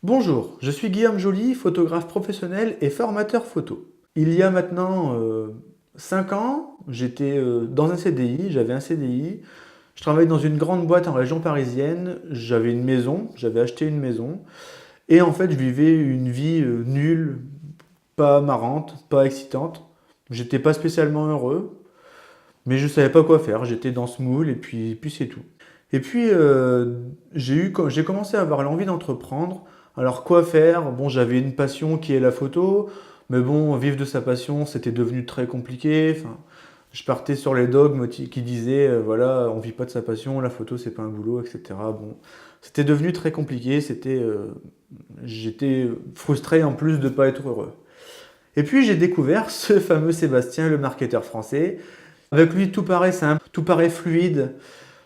Bonjour, je suis Guillaume Joly, photographe professionnel et formateur photo. Il y a maintenant 5 ans, j'étais dans un CDI, j'avais un CDI. Je travaillais dans une grande boîte en région parisienne, j'avais une maison, j'avais acheté une maison. Et en fait, je vivais une vie nulle, pas marrante, pas excitante. J'étais pas spécialement heureux, mais je savais pas quoi faire. J'étais dans ce moule et puis c'est tout. Et puis j'ai commencé à avoir l'envie d'entreprendre. Alors quoi faire? Bon, j'avais une passion qui est la photo, mais bon, vivre de sa passion, c'était devenu très compliqué. Enfin, je partais sur les dogmes qui disaient, voilà, on vit pas de sa passion, la photo c'est pas un boulot, etc. Bon, c'était devenu très compliqué. J'étais frustré en plus de pas être heureux. Et puis j'ai découvert ce fameux Sébastien, le marketeur français. Avec lui, tout paraît simple, tout paraît fluide.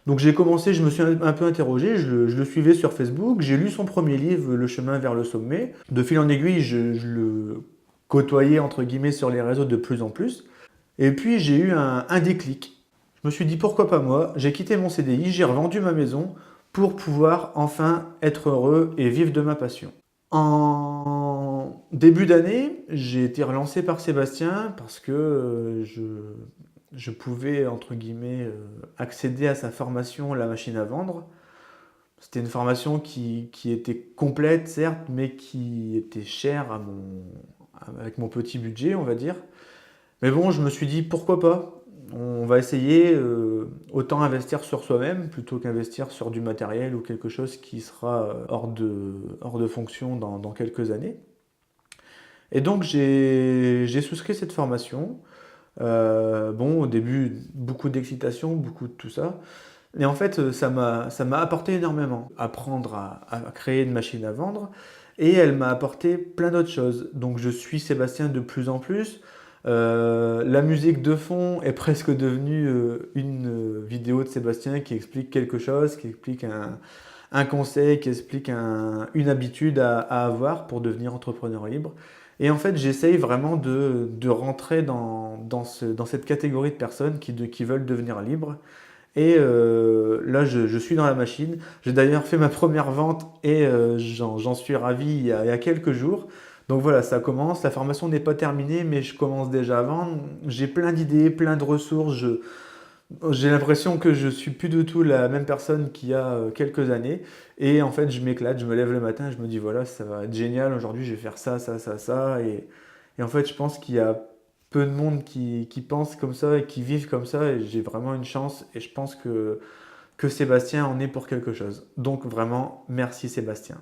Donc j'ai commencé, je me suis un peu interrogé, je le suivais sur Facebook, j'ai lu son premier livre, Le chemin vers le sommet. De fil en aiguille, je le côtoyais entre guillemets sur les réseaux de plus en plus. Et puis j'ai eu un déclic. Je me suis dit pourquoi pas moi, j'ai quitté mon CDI, j'ai revendu ma maison pour pouvoir enfin être heureux et vivre de ma passion. En début d'année, j'ai été relancé par Sébastien parce que je pouvais, entre guillemets, accéder à sa formation La machine à vendre. C'était une formation qui était complète, certes, mais qui était chère avec mon petit budget, on va dire. Mais bon, je me suis dit, pourquoi pas? On va essayer, autant investir sur soi-même plutôt qu'investir sur du matériel ou quelque chose qui sera hors de fonction dans quelques années. Et donc j'ai souscrit cette formation. Bon, au début, beaucoup d'excitation, beaucoup de tout ça. Et en fait, ça m'a apporté énormément. Apprendre à créer une machine à vendre. Et elle m'a apporté plein d'autres choses. Donc je suis Sébastien de plus en plus. La musique de fond est presque devenue une vidéo de Sébastien qui explique quelque chose, qui explique un conseil, qui explique une habitude à avoir pour devenir entrepreneur libre. Et en fait, j'essaye vraiment de rentrer dans cette catégorie de personnes qui veulent devenir libres. Et là, je suis dans la machine. J'ai d'ailleurs fait ma première vente et j'en suis ravi il y a quelques jours. Donc voilà, ça commence. La formation n'est pas terminée, mais je commence déjà à vendre. J'ai plein d'idées, plein de ressources. J'ai l'impression que je suis plus du tout la même personne qu'il y a quelques années. Et en fait, je m'éclate, je me lève le matin, je me dis voilà, ça va être génial. Aujourd'hui, je vais faire ça, ça, ça, ça. Et en fait, je pense qu'il y a peu de monde qui pense comme ça et qui vivent comme ça. Et j'ai vraiment une chance. Et je pense que Sébastien en est pour quelque chose. Donc vraiment, merci Sébastien.